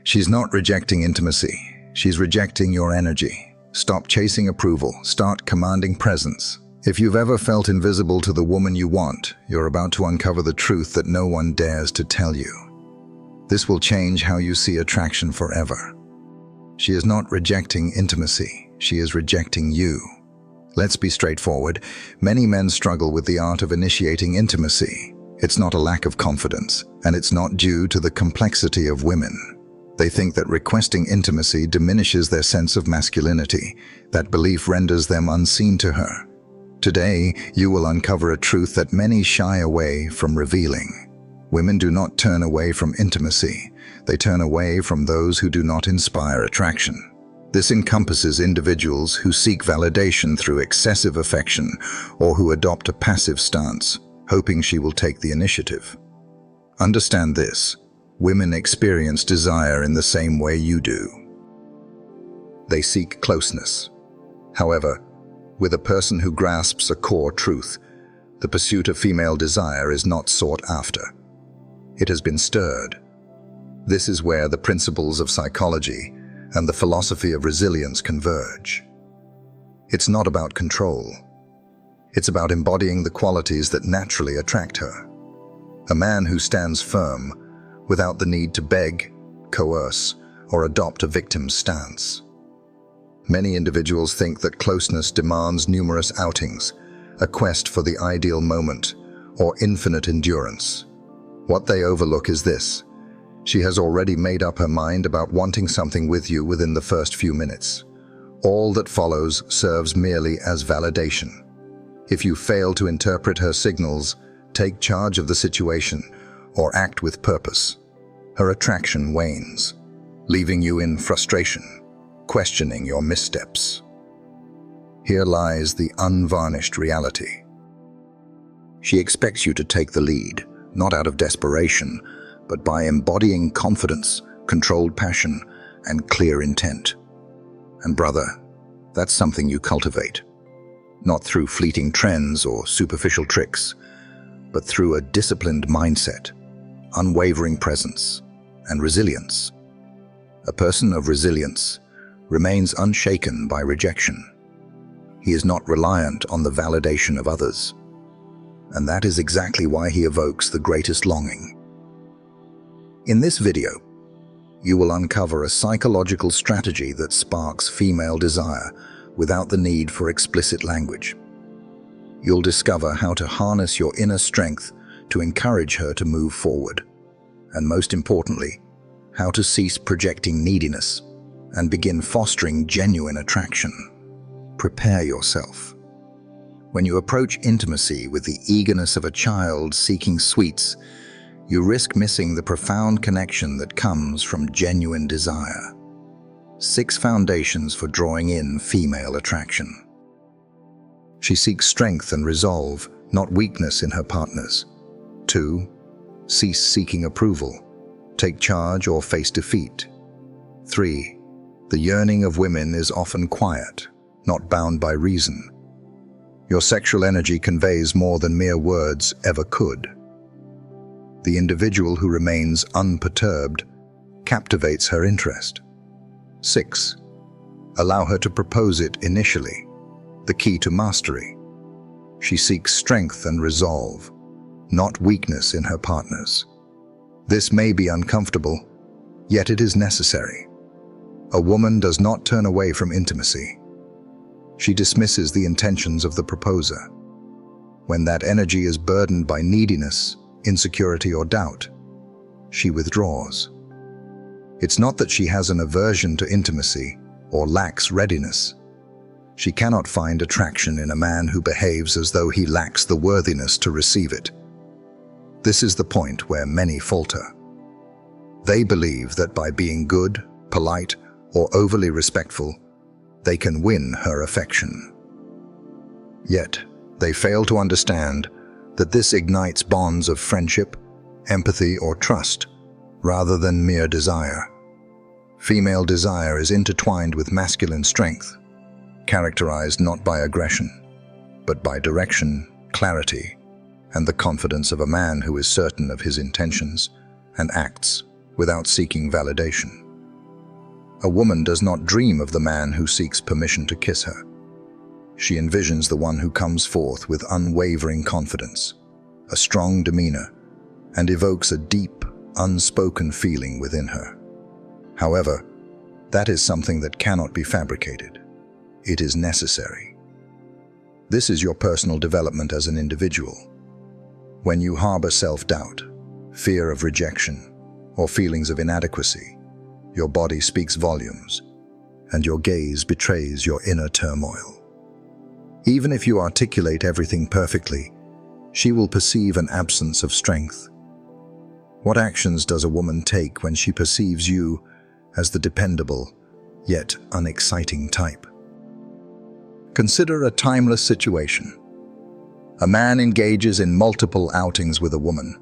She's not rejecting intimacy. She's rejecting your energy. Stop chasing approval. Start commanding presence. If you've ever felt invisible to the woman you want, you're about to uncover the truth that no one dares to tell you. This will change how you see attraction forever. She is not rejecting intimacy. She is rejecting you. Let's be straightforward. Many men struggle with the art of initiating intimacy. It's not a lack of confidence, and it's not due to the complexity of women. They think that requesting intimacy diminishes their sense of masculinity. That belief renders them unseen to her. Today, you will uncover a truth that many shy away from revealing. Women do not turn away from intimacy. They turn away from those who do not inspire attraction. This encompasses individuals who seek validation through excessive affection or who adopt a passive stance, hoping she will take the initiative. Understand this. Women experience desire in the same way you do. They seek closeness. However, with a person who grasps a core truth, the pursuit of female desire is not sought after. It has been stirred. This is where the principles of psychology and the philosophy of resilience converge. It's not about control. It's about embodying the qualities that naturally attract her. A man who stands firm, without the need to beg, coerce, or adopt a victim's stance. Many individuals think that closeness demands numerous outings, a quest for the ideal moment, or infinite endurance. What they overlook is this: she has already made up her mind about wanting something with you within the first few minutes. All that follows serves merely as validation. If you fail to interpret her signals, take charge of the situation, or act with purpose, her attraction wanes, leaving you in frustration, questioning your missteps. Here lies the unvarnished reality. She expects you to take the lead, not out of desperation, but by embodying confidence, controlled passion, and clear intent. And brother, that's something you cultivate, not through fleeting trends or superficial tricks, but through a disciplined mindset, unwavering presence, and resilience. A person of resilience remains unshaken by rejection. He is not reliant on the validation of others. And that is exactly why he evokes the greatest longing. In this video, you will uncover a psychological strategy that sparks female desire without the need for explicit language. You'll discover how to harness your inner strength to encourage her to move forward. And most importantly, how to cease projecting neediness and begin fostering genuine attraction. Prepare yourself. When you approach intimacy with the eagerness of a child seeking sweets, you risk missing the profound connection that comes from genuine desire. 6 foundations for drawing in female attraction. She seeks strength and resolve, not weakness in her partners. 2. Cease seeking approval. Take charge or face defeat. 3. The yearning of women is often quiet, not bound by reason. Your sexual energy conveys more than mere words ever could. The individual who remains unperturbed captivates her interest. 6. Allow her to propose it initially, the key to mastery. She seeks strength and resolve, not weakness in her partners. This may be uncomfortable, yet it is necessary. A woman does not turn away from intimacy. She dismisses the intentions of the proposer. When that energy is burdened by neediness, insecurity, or doubt, she withdraws. It's not that she has an aversion to intimacy or lacks readiness. She cannot find attraction in a man who behaves as though he lacks the worthiness to receive it. This is the point where many falter. They believe that by being good, polite, or overly respectful, they can win her affection. Yet, they fail to understand that this ignites bonds of friendship, empathy, or trust, rather than mere desire. Female desire is intertwined with masculine strength, characterized not by aggression, but by direction, clarity, and the confidence of a man who is certain of his intentions and acts without seeking validation. A woman does not dream of the man who seeks permission to kiss her. She envisions the one who comes forth with unwavering confidence, a strong demeanor, and evokes a deep, unspoken feeling within her. However, that is something that cannot be fabricated. It is necessary. This is your personal development as an individual. When you harbor self-doubt, fear of rejection, or feelings of inadequacy, your body speaks volumes, and your gaze betrays your inner turmoil. Even if you articulate everything perfectly, she will perceive an absence of strength. What actions does a woman take when she perceives you as the dependable, yet unexciting type? Consider a timeless situation. A man engages in multiple outings with a woman,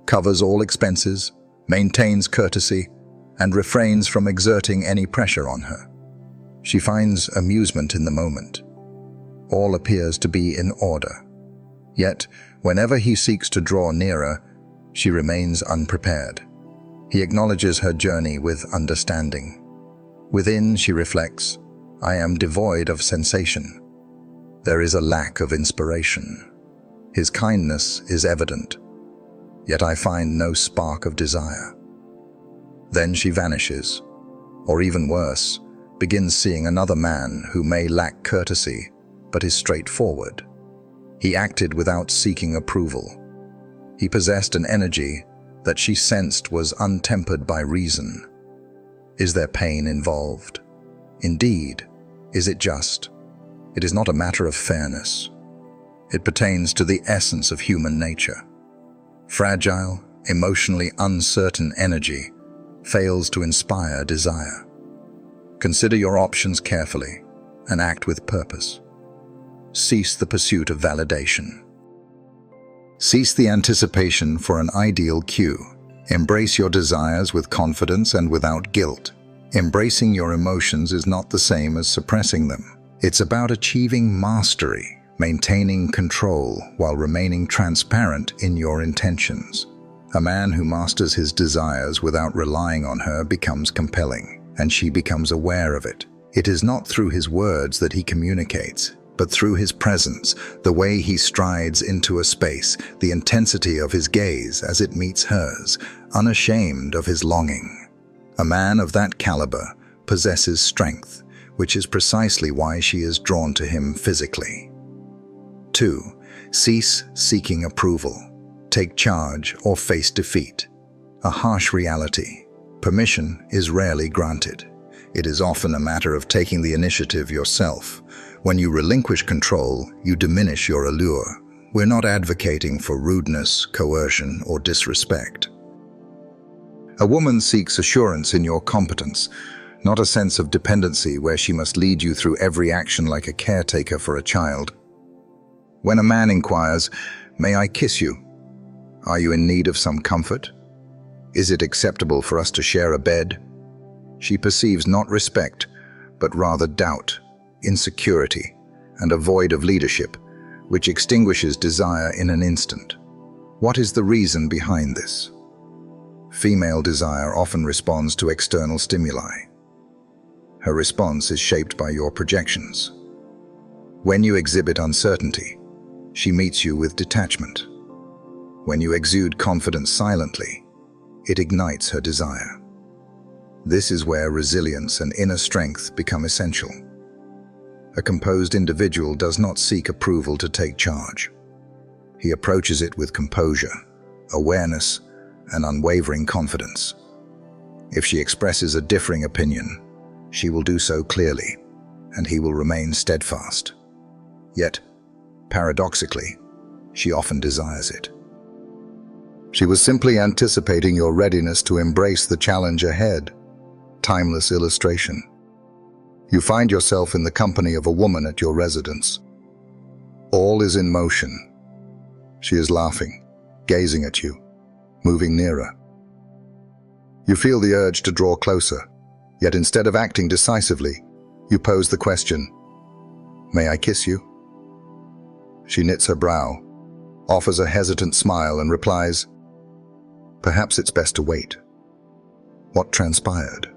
covers all expenses, maintains courtesy, and refrains from exerting any pressure on her. She finds amusement in the moment. All appears to be in order. Yet, whenever he seeks to draw nearer, she remains unprepared. He acknowledges her journey with understanding. Within, she reflects, "I am devoid of sensation." There is a lack of inspiration. His kindness is evident, yet I find no spark of desire. Then she vanishes, or even worse, begins seeing another man who may lack courtesy, but is straightforward. He acted without seeking approval. He possessed an energy that she sensed was untempered by reason. Is there pain involved? Indeed. Is it just? It is not a matter of fairness. It pertains to the essence of human nature. Fragile, emotionally uncertain energy fails to inspire desire. Consider your options carefully and act with purpose. Cease the pursuit of validation. Cease the anticipation for an ideal cue. Embrace your desires with confidence and without guilt. Embracing your emotions is not the same as suppressing them. It's about achieving mastery, maintaining control while remaining transparent in your intentions. A man who masters his desires without relying on her becomes compelling, and she becomes aware of it. It is not through his words that he communicates, but through his presence, the way he strides into a space, the intensity of his gaze as it meets hers, unashamed of his longing. A man of that caliber possesses strength, which is precisely why she is drawn to him physically. 2. Cease seeking approval. Take charge or face defeat. A harsh reality. Permission is rarely granted. It is often a matter of taking the initiative yourself. When you relinquish control, you diminish your allure. We're not advocating for rudeness, coercion, or disrespect. A woman seeks assurance in your competence, not a sense of dependency where she must lead you through every action like a caretaker for a child. When a man inquires, "May I kiss you?" Are you in need of some comfort? Is it acceptable for us to share a bed? She perceives not respect, but rather doubt, insecurity, and a void of leadership, which extinguishes desire in an instant. What is the reason behind this? Female desire often responds to external stimuli. Her response is shaped by your projections. When you exhibit uncertainty, she meets you with detachment. When you exude confidence silently, it ignites her desire. This is where resilience and inner strength become essential. A composed individual does not seek approval to take charge. He approaches it with composure, awareness, and unwavering confidence. If she expresses a differing opinion, she will do so clearly, and he will remain steadfast. Yet, paradoxically, she often desires it. She was simply anticipating your readiness to embrace the challenge ahead. Timeless illustration. You find yourself in the company of a woman at your residence. All is in motion. She is laughing, gazing at you, moving nearer. You feel the urge to draw closer, yet instead of acting decisively, you pose the question, "May I kiss you?" She knits her brow, offers a hesitant smile, and replies, "Perhaps it's best to wait." What transpired?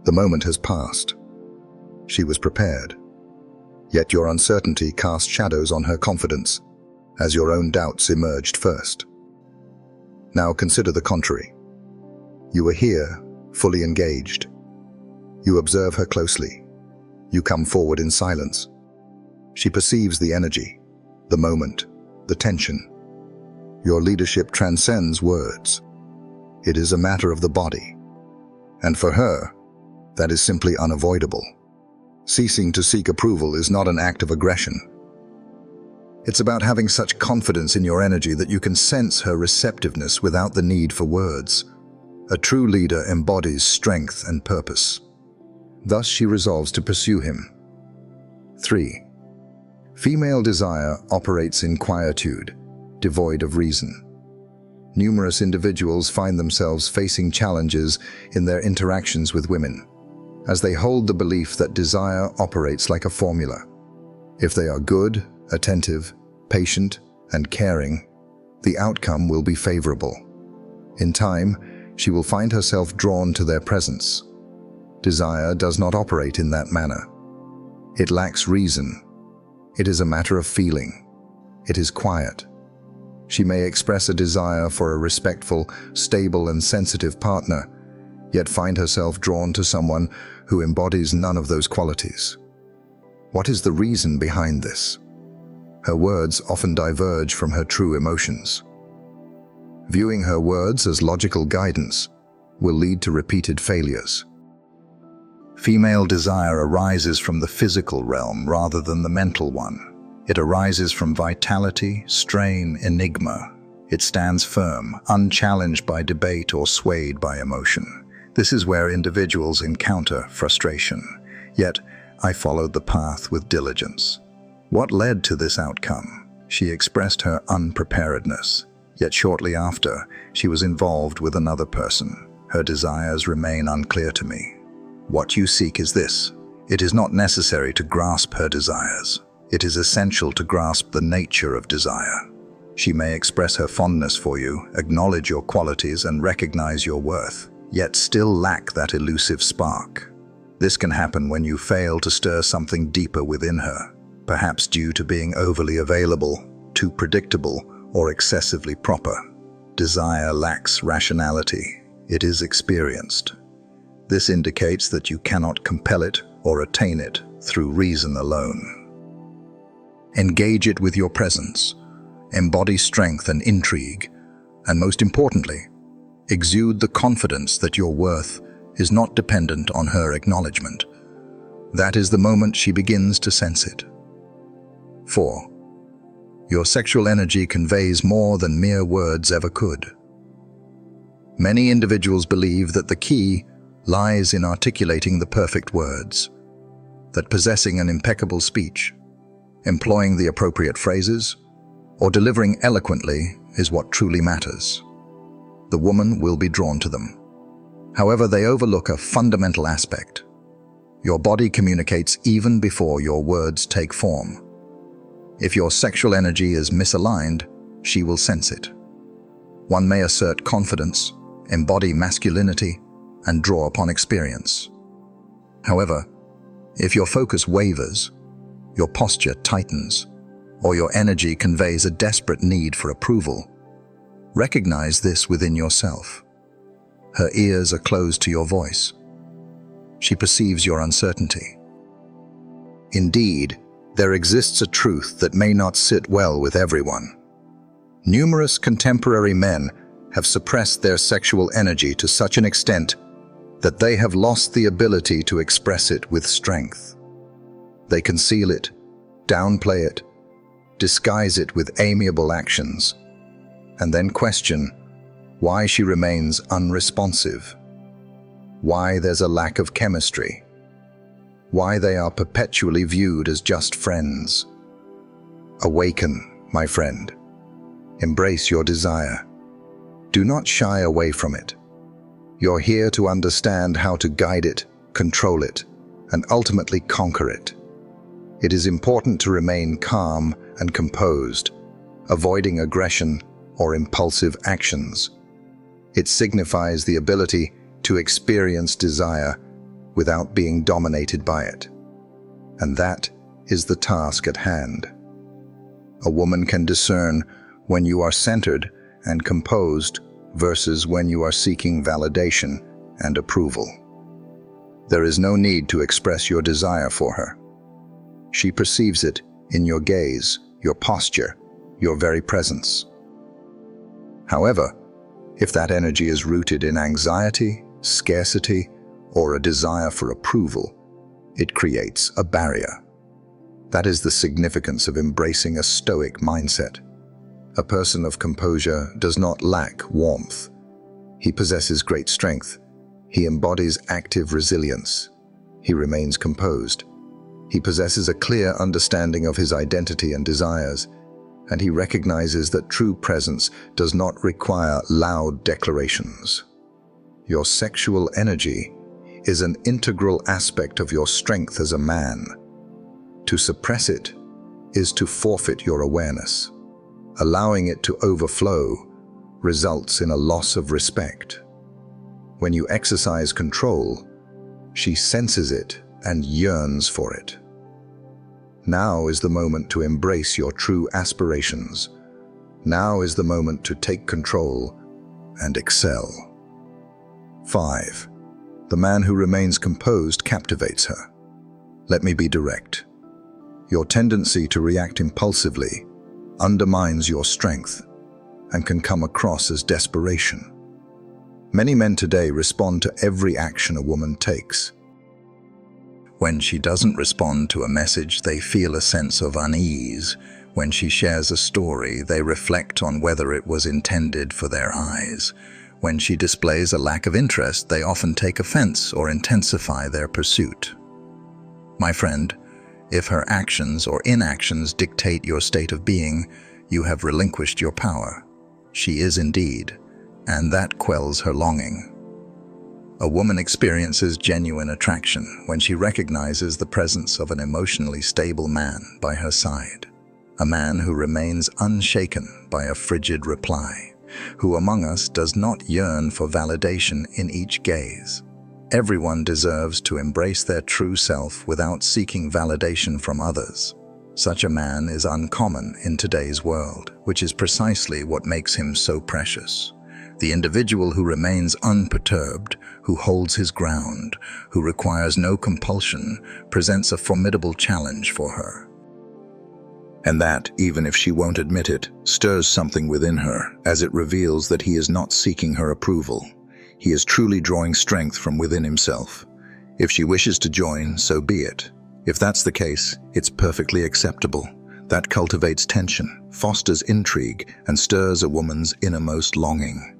The moment has passed. She was prepared. Yet your uncertainty cast shadows on her confidence, as your own doubts emerged first. Now consider the contrary. You are here, fully engaged. You observe her closely. You come forward in silence. She perceives the energy, the moment, the tension. Your leadership transcends words. It is a matter of the body. And for her, that is simply unavoidable. Ceasing to seek approval is not an act of aggression. It's about having such confidence in your energy that you can sense her receptiveness without the need for words. A true leader embodies strength and purpose. Thus she resolves to pursue him. 3. Female desire operates in quietude, devoid of reason. Numerous individuals find themselves facing challenges in their interactions with women, as they hold the belief that desire operates like a formula. If they are good, attentive, patient, and caring, the outcome will be favorable. In time, she will find herself drawn to their presence. Desire does not operate in that manner. It lacks reason. It is a matter of feeling. It is quiet. She may express a desire for a respectful, stable, and sensitive partner, yet find herself drawn to someone who embodies none of those qualities. What is the reason behind this? Her words often diverge from her true emotions. Viewing her words as logical guidance will lead to repeated failures. Female desire arises from the physical realm rather than the mental one. It arises from vitality, strain, enigma. It stands firm, unchallenged by debate or swayed by emotion. This is where individuals encounter frustration. Yet, I followed the path with diligence. What led to this outcome? She expressed her unpreparedness. Yet shortly after, she was involved with another person. Her desires remain unclear to me. What you seek is this. It is not necessary to grasp her desires. It is essential to grasp the nature of desire. She may express her fondness for you, acknowledge your qualities, and recognize your worth, yet still lack that elusive spark. This can happen when you fail to stir something deeper within her, perhaps due to being overly available, too predictable, or excessively proper. Desire lacks rationality. It is experienced. This indicates that you cannot compel it or attain it through reason alone. Engage it with your presence. Embody strength and intrigue, and most importantly, exude the confidence that your worth is not dependent on her acknowledgement. That is the moment she begins to sense it. 4. Your sexual energy conveys more than mere words ever could. Many individuals believe that the key lies in articulating the perfect words, that possessing an impeccable speech, employing the appropriate phrases, or delivering eloquently is what truly matters. The woman will be drawn to them. However, they overlook a fundamental aspect. Your body communicates even before your words take form. If your sexual energy is misaligned, she will sense it. One may assert confidence, embody masculinity, and draw upon experience. However, if your focus wavers, your posture tightens, or your energy conveys a desperate need for approval, recognize this within yourself. Her ears are closed to your voice. She perceives your uncertainty. Indeed, there exists a truth that may not sit well with everyone. Numerous contemporary men have suppressed their sexual energy to such an extent that they have lost the ability to express it with strength. They conceal it, downplay it, disguise it with amiable actions, and then question why she remains unresponsive, why there's a lack of chemistry, why they are perpetually viewed as just friends. Awaken, my friend. Embrace your desire. Do not shy away from it. You're here to understand how to guide it, control it, and ultimately conquer it. It is important to remain calm and composed, avoiding aggression or impulsive actions. It signifies the ability to experience desire without being dominated by it. And that is the task at hand. A woman can discern when you are centered and composed versus when you are seeking validation and approval. There is no need to express your desire for her. She perceives it in your gaze, your posture, your very presence. However, if that energy is rooted in anxiety, scarcity, or a desire for approval, it creates a barrier. That is the significance of embracing a Stoic mindset. A person of composure does not lack warmth. He possesses great strength. He embodies active resilience. He remains composed. He possesses a clear understanding of his identity and desires, and he recognizes that true presence does not require loud declarations. Your sexual energy is an integral aspect of your strength as a man. To suppress it is to forfeit your awareness. Allowing it to overflow results in a loss of respect. When you exercise control, she senses it and yearns for it. Now is the moment to embrace your true aspirations. Now is the moment to take control and excel. 5. The man who remains composed captivates her. Let me be direct. Your tendency to react impulsively undermines your strength and can come across as desperation. Many men today respond to every action a woman takes. When she doesn't respond to a message, they feel a sense of unease. When she shares a story, they reflect on whether it was intended for their eyes. When she displays a lack of interest, they often take offense or intensify their pursuit. My friend, if her actions or inactions dictate your state of being, you have relinquished your power. She is indeed, and that quells her longing. A woman experiences genuine attraction when she recognizes the presence of an emotionally stable man by her side. A man who remains unshaken by a frigid reply, who among us does not yearn for validation in each gaze. Everyone deserves to embrace their true self without seeking validation from others. Such a man is uncommon in today's world, which is precisely what makes him so precious. The individual who remains unperturbed, who holds his ground, who requires no compulsion, presents a formidable challenge for her. And that, even if she won't admit it, stirs something within her as it reveals that he is not seeking her approval. He is truly drawing strength from within himself. If she wishes to join, so be it. If that's the case, it's perfectly acceptable. That cultivates tension, fosters intrigue, and stirs a woman's innermost longing.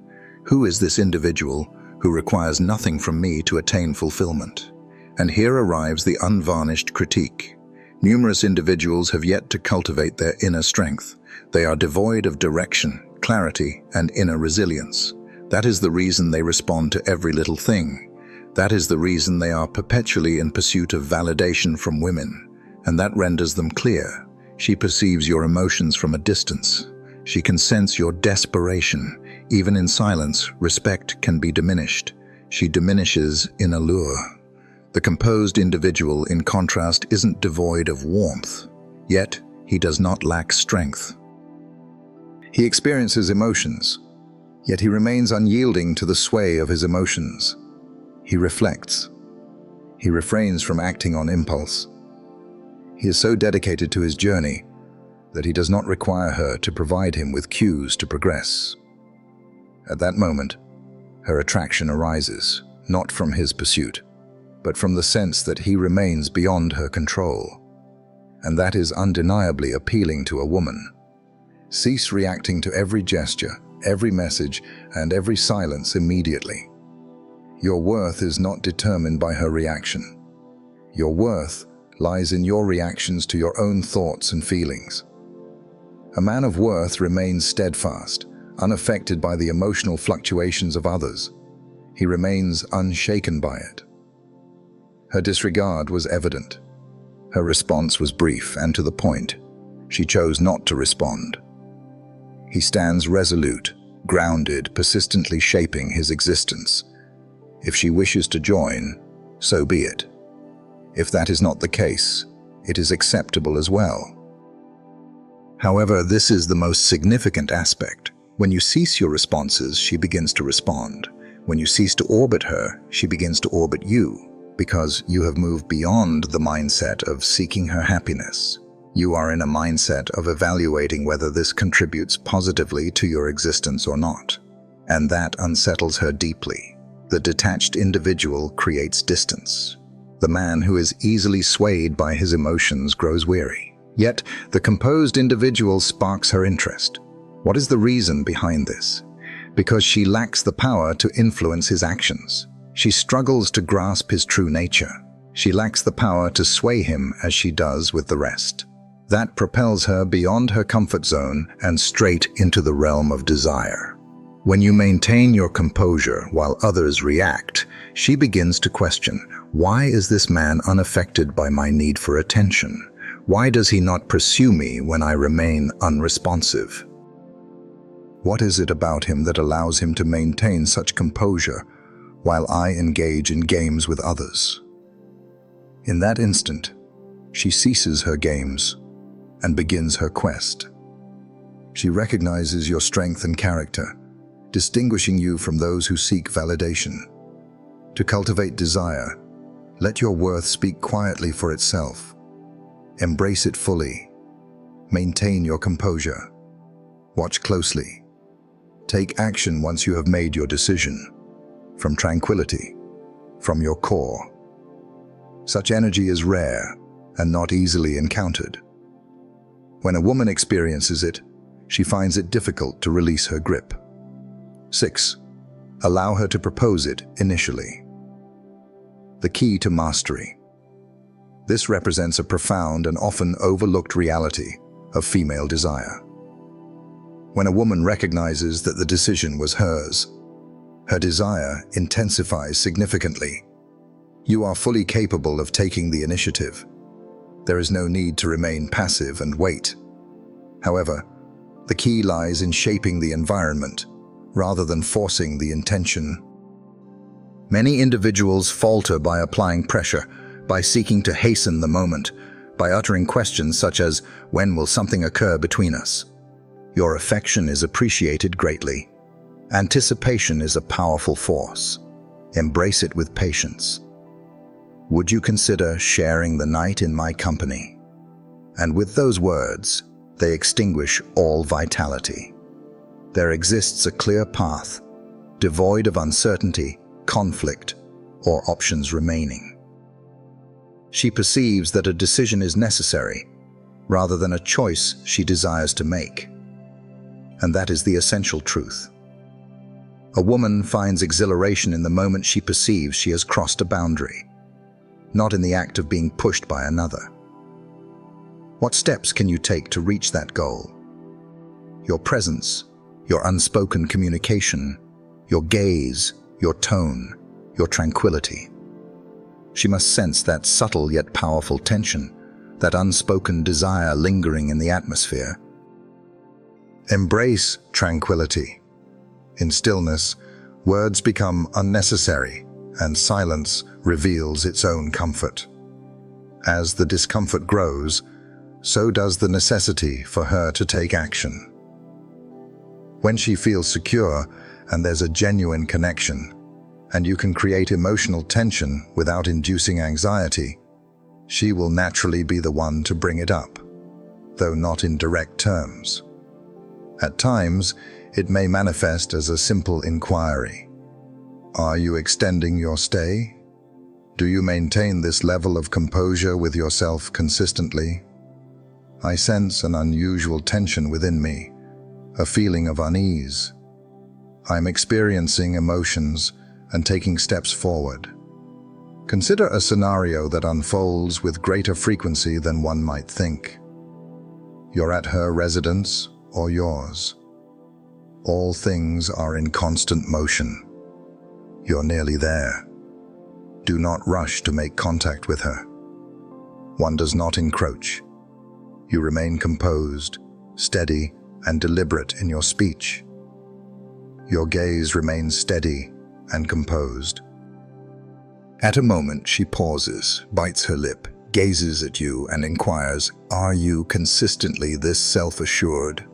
Who is this individual who requires nothing from me to attain fulfillment? And here arrives the unvarnished critique. Numerous individuals have yet to cultivate their inner strength. They are devoid of direction, clarity, and inner resilience. That is the reason they respond to every little thing. That is the reason they are perpetually in pursuit of validation from women. And that renders them clear. She perceives your emotions from a distance. She can sense your desperation. Even in silence, respect can be diminished. She diminishes in allure. The composed individual, in contrast, isn't devoid of warmth. Yet, he does not lack strength. He experiences emotions, yet he remains unyielding to the sway of his emotions. He reflects. He refrains from acting on impulse. He is so dedicated to his journey that he does not require her to provide him with cues to progress. At that moment, her attraction arises, not from his pursuit, but from the sense that he remains beyond her control. And that is undeniably appealing to a woman. Cease reacting to every gesture, every message, and every silence immediately. Your worth is not determined by her reaction. Your worth lies in your reactions to your own thoughts and feelings. A man of worth remains steadfast, unaffected by the emotional fluctuations of others. He remains unshaken by it. Her disregard was evident. Her response was brief and to the point. She chose not to respond. He stands resolute, grounded, persistently shaping his existence. If she wishes to join, so be it. If that is not the case, it is acceptable as well. However, this is the most significant aspect. When you cease your responses, she begins to respond. When you cease to orbit her, she begins to orbit you, because you have moved beyond the mindset of seeking her happiness. You are in a mindset of evaluating whether this contributes positively to your existence or not. And that unsettles her deeply. The detached individual creates distance. The man who is easily swayed by his emotions grows weary. Yet, the composed individual sparks her interest. What is the reason behind this? Because she lacks the power to influence his actions. She struggles to grasp his true nature. She lacks the power to sway him as she does with the rest. That propels her beyond her comfort zone and straight into the realm of desire. When you maintain your composure while others react, she begins to question, why is this man unaffected by my need for attention? Why does he not pursue me when I remain unresponsive? What is it about him that allows him to maintain such composure while I engage in games with others? In that instant, she ceases her games and begins her quest. She recognizes your strength and character, distinguishing you from those who seek validation. To cultivate desire, let your worth speak quietly for itself. Embrace it fully. Maintain your composure. Watch closely. Take action once you have made your decision. From tranquility, from your core. Such energy is rare and not easily encountered. When a woman experiences it, she finds it difficult to release her grip. 6. Allow her to propose it initially. The key to mastery. This represents a profound and often overlooked reality of female desire. When a woman recognizes that the decision was hers, her desire intensifies significantly. You are fully capable of taking the initiative. There is no need to remain passive and wait. However, the key lies in shaping the environment rather than forcing the intention. Many individuals falter by applying pressure, by seeking to hasten the moment, by uttering questions such as, "When will something occur between us?" Your affection is appreciated greatly. Anticipation is a powerful force. Embrace it with patience. Would you consider sharing the night in my company? And with those words, they extinguish all vitality. There exists a clear path, devoid of uncertainty, conflict, or options remaining. She perceives that a decision is necessary, rather than a choice she desires to make. And that is the essential truth. A woman finds exhilaration in the moment she perceives she has crossed a boundary, not in the act of being pushed by another. What steps can you take to reach that goal? Your presence, your unspoken communication, your gaze, your tone, your tranquility. She must sense that subtle yet powerful tension, that unspoken desire lingering in the atmosphere. Embrace tranquility. In stillness, words become unnecessary, and silence reveals its own comfort. As the discomfort grows, so does the necessity for her to take action. When she feels secure and there's a genuine connection, and you can create emotional tension without inducing anxiety, she will naturally be the one to bring it up, though not in direct terms. At times, it may manifest as a simple inquiry. Are you extending your stay? Do you maintain this level of composure with yourself consistently? I sense an unusual tension within me, a feeling of unease. I'm experiencing emotions and taking steps forward. Consider a scenario that unfolds with greater frequency than one might think. You're at her residence or yours. All things are in constant motion. You're nearly there. Do not rush to make contact with her. One does not encroach. You remain composed, steady, and deliberate in your speech. Your gaze remains steady and composed. At a moment, she pauses, bites her lip, gazes at you and inquires, "Are you consistently this self-assured?"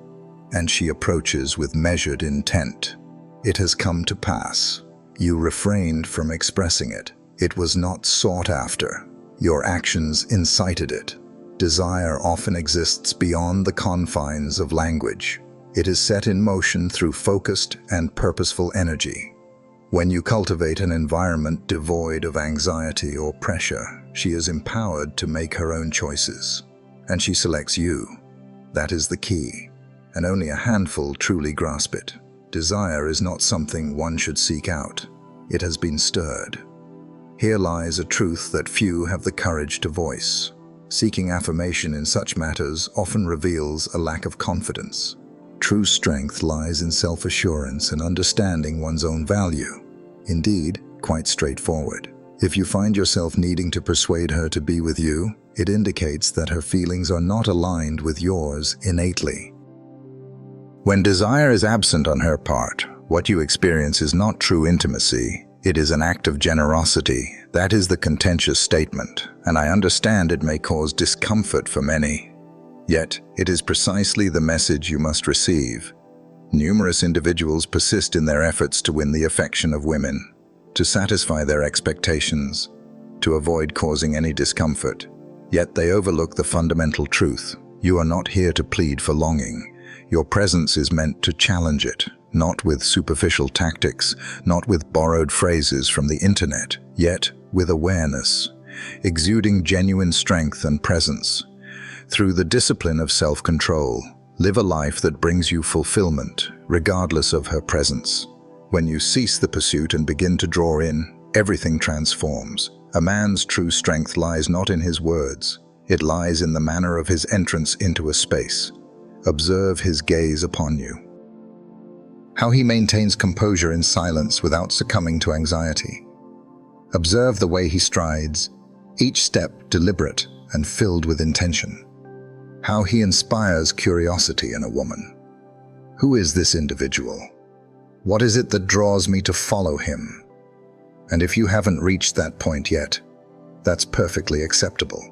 And she approaches with measured intent. It has come to pass. You refrained from expressing it. It was not sought after. Your actions incited it. Desire often exists beyond the confines of language. It is set in motion through focused and purposeful energy. When you cultivate an environment devoid of anxiety or pressure, she is empowered to make her own choices. And she selects you. That is the key, and only a handful truly grasp it. Desire is not something one should seek out. It has been stirred. Here lies a truth that few have the courage to voice. Seeking affirmation in such matters often reveals a lack of confidence. True strength lies in self-assurance and understanding one's own value. Indeed, quite straightforward. If you find yourself needing to persuade her to be with you, it indicates that her feelings are not aligned with yours innately. When desire is absent on her part, what you experience is not true intimacy. It is an act of generosity. That is the contentious statement, and I understand it may cause discomfort for many. Yet, it is precisely the message you must receive. Numerous individuals persist in their efforts to win the affection of women, to satisfy their expectations, to avoid causing any discomfort. Yet they overlook the fundamental truth. You are not here to plead for longing. Your presence is meant to challenge it, not with superficial tactics, not with borrowed phrases from the internet, yet with awareness, exuding genuine strength and presence. Through the discipline of self-control, live a life that brings you fulfillment, regardless of her presence. When you cease the pursuit and begin to draw in, everything transforms. A man's true strength lies not in his words. It lies in the manner of his entrance into a space. Observe his gaze upon you. How he maintains composure in silence without succumbing to anxiety. Observe the way he strides, each step deliberate and filled with intention. How he inspires curiosity in a woman. Who is this individual? What is it that draws me to follow him? And if you haven't reached that point yet, that's perfectly acceptable.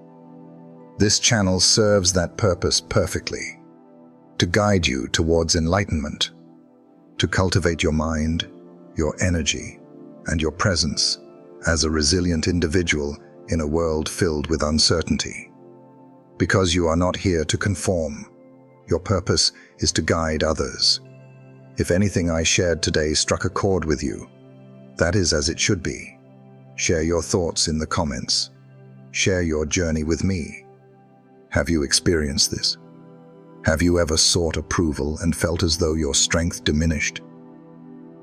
This channel serves that purpose perfectly. To guide you towards enlightenment, to cultivate your mind, your energy, and your presence as a resilient individual in a world filled with uncertainty. Because you are not here to conform. Your purpose is to guide others. If anything I shared today struck a chord with you, that is as it should be. Share your thoughts in the comments. Share your journey with me. Have you experienced this? Have you ever sought approval and felt as though your strength diminished?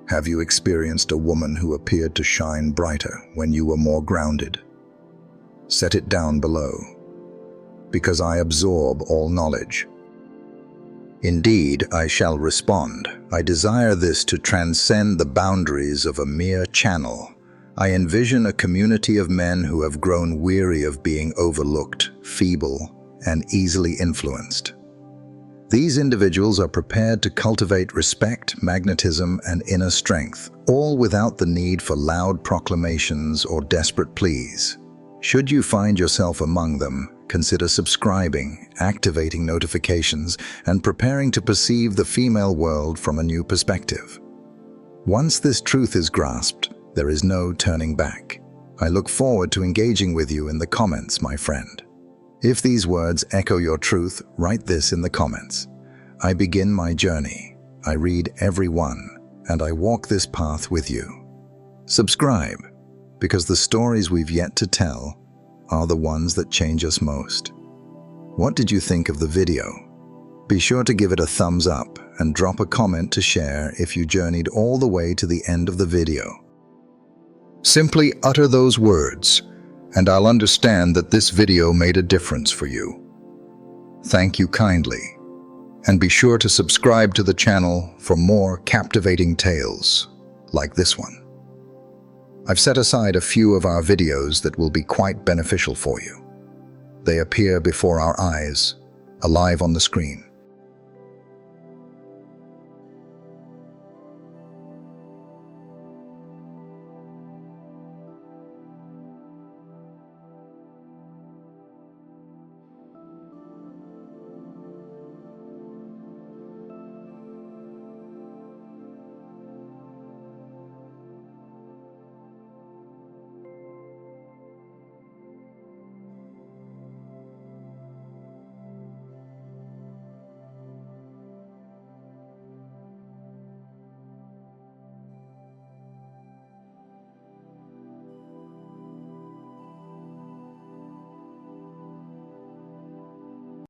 Have you experienced a woman who appeared to shine brighter when you were more grounded? Set it down below, because I absorb all knowledge. Indeed, I shall respond. I desire this to transcend the boundaries of a mere channel. I envision a community of men who have grown weary of being overlooked, feeble, and easily influenced. These individuals are prepared to cultivate respect, magnetism, and inner strength, all without the need for loud proclamations or desperate pleas. Should you find yourself among them, consider subscribing, activating notifications, and preparing to perceive the female world from a new perspective. Once this truth is grasped, there is no turning back. I look forward to engaging with you in the comments, my friend. If these words echo your truth, write this in the comments. I begin my journey. I read every one, and I walk this path with you. Subscribe, because the stories we've yet to tell are the ones that change us most. What did you think of the video? Be sure to give it a thumbs up and drop a comment to share if you journeyed all the way to the end of the video. Simply utter those words, and I'll understand that this video made a difference for you. Thank you kindly, and be sure to subscribe to the channel for more captivating tales like this one. I've set aside a few of our videos that will be quite beneficial for you. They appear before our eyes, alive on the screen.